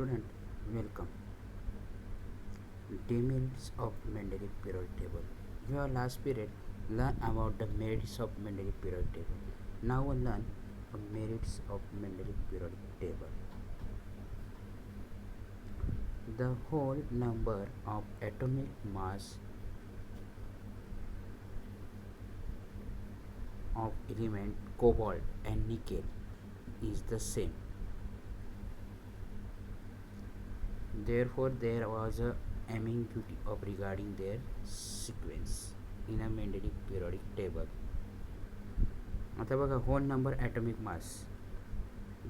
Student, welcome. Demerits of Mendeleev periodic table. You have last period learn about the merits of Mendeleev periodic table. Now we'll learn the merits of Mendeleev periodic table. The whole number of atomic mass of element cobalt and nickel is the same. Therefore, there was a ambiguity of regarding their sequence in a Mendeleev periodic table. आता बघा whole number atomic mass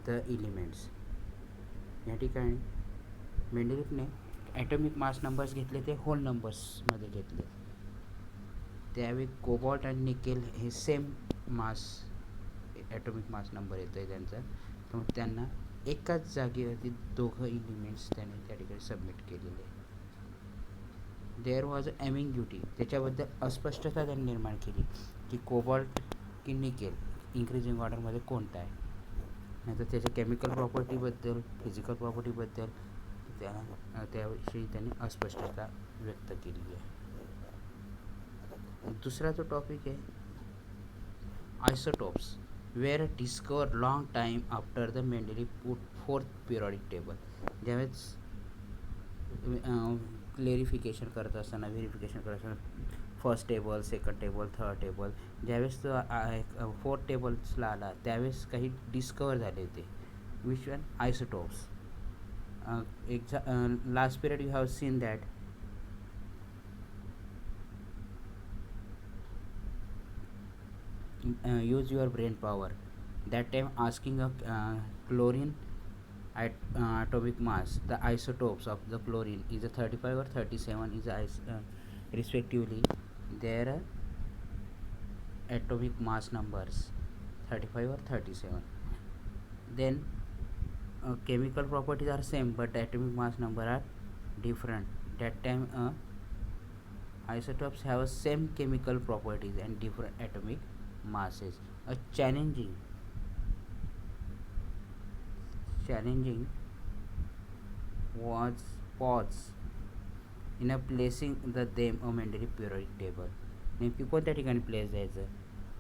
the elements या ठिकाणी मेंडेलिफने atomic mass numbers घेतले ते hole नंबर्समध्ये घेतले. त्यावेळी cobalt आणि nickel हे same mass atomic mass number येतो आहे त्यांचा, तर त्यांना एकाच जागेवरती दोघं एलिमेंट्स त्याने त्या ठिकाणी सबमिट केलेले. देअर वॉज अ ॲम्बिग्युटी, त्याच्याबद्दल अस्पष्टता त्यांनी निर्माण केली की कोबाल्ट की निकेल इन्क्रीजिंग ऑर्डरमध्ये कोणता आहे. नाहीतर त्याच्या केमिकल प्रॉपर्टीबद्दल, फिजिकल प्रॉपर्टीबद्दल त्याविषयी त्यांनी अस्पष्टता व्यक्त केली आहे. दुसरा जो टॉपिक आहे isotopes were discovered long time after the Mendeleev put fourth periodic table. ज्यावेळेस क्लेरिफिकेशन करत असताना, व्हेरिफिकेशन करत असताना first table, second table, third table, ज्यावेळेस तो फोर्थ टेबल्सला आला त्यावेळेस काही डिस्कवर झाले होते. Which one? Isotopes. Last period you have seen that use your brain power. That time asking a chlorine atomic mass, the isotopes of the chlorine is a 35 or 37 is respectively their atomic mass numbers 35 or 37. Then chemical properties are same but atomic mass number are different. That time isotopes have same chemical properties and different atomic masses. A challenging was pause in a placing the them a Mendeleev periodic table. नेमकी कोणत्या ठिकाणी place द्यायचं?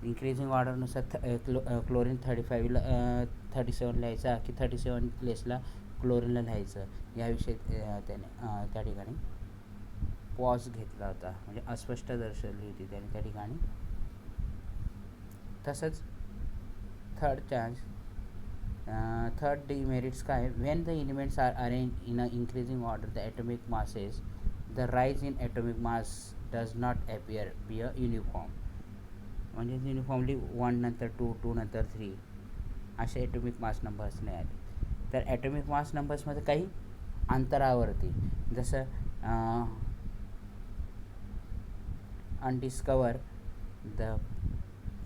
Increasing ऑर्डरनुसार chlorine 37 लिहायचा की 37 प्लेसला क्लोरीनला लिहायचं, याविषयी त्याने त्या ठिकाणी पॉज घेतला होता, म्हणजे अस्पष्ट दर्शवली होती त्याने त्या ठिकाणी. तसंच थर्ड डिमेरिट्स काय? When the elements are arrange in a increasing order the atomic masses the rise in atomic mass does not appear be a uniform. म्हणजे युनिफॉर्मली 1 नंतर 2, 2 नंतर 3 असे ॲटॉमिक मास नंबर्स नाही आले. तर ॲटॉमिक मास नंबर्समध्ये काही अंतरावरती, जसं अनडिस्कवर द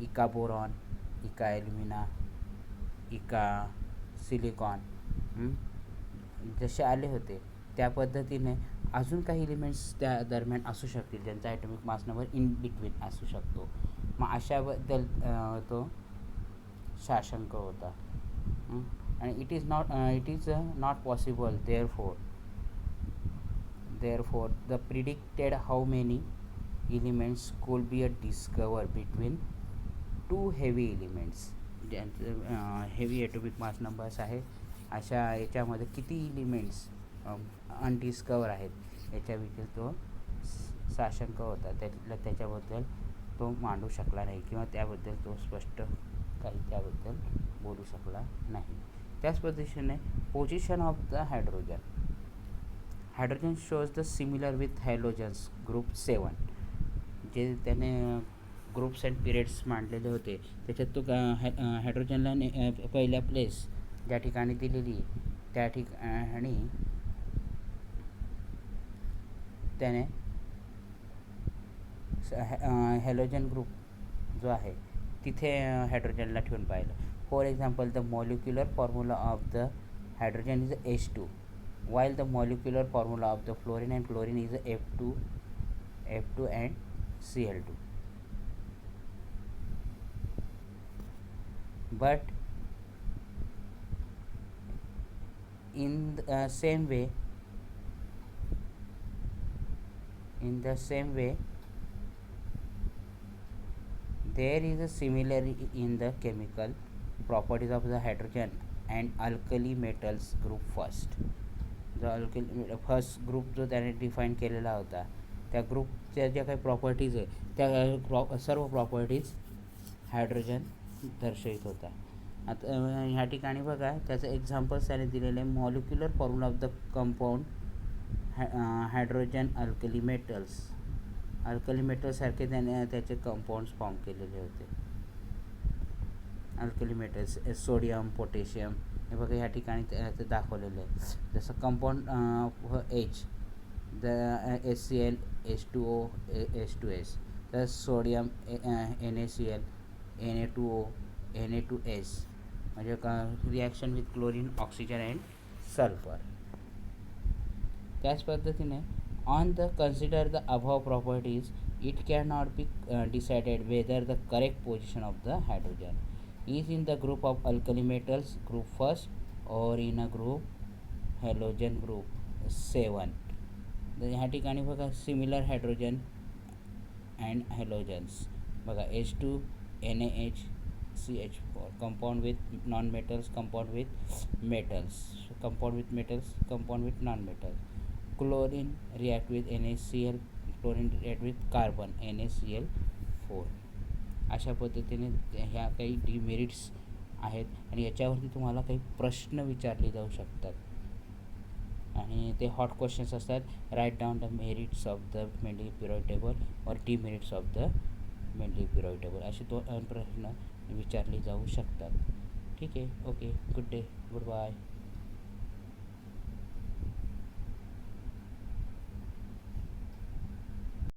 इका बोरॉन, इका एल्युमिना, इका सिलिकॉन जसे आले होते त्या पद्धतीने अजून काही एलिमेंट्स त्या दरम्यान असू शकतील ज्यांचा atomic mass number in between असू शकतो. मग अशाबद्दल तो साशंक होता. आणि it is not possible therefore the predicted how many elements could be discovered between two heavy elements. ज्यांचं हेवी ॲटॉमिक मास नंबर्स आहे अशा याच्यामध्ये किती एलिमेंट्स अनडिस्कवर आहेत याच्याविषयी तो साशंक होता. त्याच्याबद्दल तो मांडू शकला नाही किंवा त्याबद्दल तो स्पष्ट काही त्याबद्दल बोलू शकला नाही. त्याच पद्धतीने position of the hydrogen shows the similar with halogens group 7. जे त्याने ग्रुप्स अँड पिरियड्स मांडलेले होते त्याच्यात तो हायड्रोजनला पहिल्या प्लेस ज्या ठिकाणी दिलेली त्या ठिकाणी त्याने हॅलोजन ग्रुप जो आहे तिथे हायड्रोजनला ठेवून पाहिलं. For example the molecular formula of the hydrogen is H2 while the molecular formula of the fluorine and chlorine is F2 and Cl2. But in the same way, in the same way, there is a similarity in the chemical properties of the hydrogen and alkali metals group first. जो alkali first group जो त्याने define केलेला होता त्या ग्रुपच्या ज्या काही properties आहे त्या सर्व प्रॉपर्टीज हायड्रोजन दर्शवित होता. आता ह्या ठिकाणी बघा त्याचं एक्झाम्पल्स त्याने दिलेले molecular formula of the compound hydrogen alkali मेटल्ससारखे त्याने त्याचे कंपाऊंड्स फॉर्म केलेले होते. अल्कली मेटल्स सोडियम पोटॅशियम हे बघा ह्या ठिकाणी ते दाखवलेलं आहे. जसं compound H the HCl H2O H2S तर सोडियम NaCl Na2O Na2S म्हणजे reaction with chlorine oxygen and sulphur. त्याच पद्धतीने on the consider the above properties it can not be decided whether the correct position of the hydrogen is in the group of alkali metals group first or in a group halogen group 7. तर ह्या ठिकाणी बघा similar hydrogen and halogens बघा H2 NaH CH4 compound with non metals compound with metals compound with metals compound with non metals chlorine react with NaCl chlorine react with carbon NaCl4. अशा पद्धतीने ह्या काही demerits आहेत आणि याच्यावरती तुम्हाला काही प्रश्न विचारले जाऊ शकतात आणि ते हॉट क्वेश्चन्स असतात. Right down the merits of the Mendeleev period table और demerits of the Mendeleev period table असे 2 प्रश्न विचारले जाऊ शकतात. ठीक आहे. Okay. Good day. Good bye.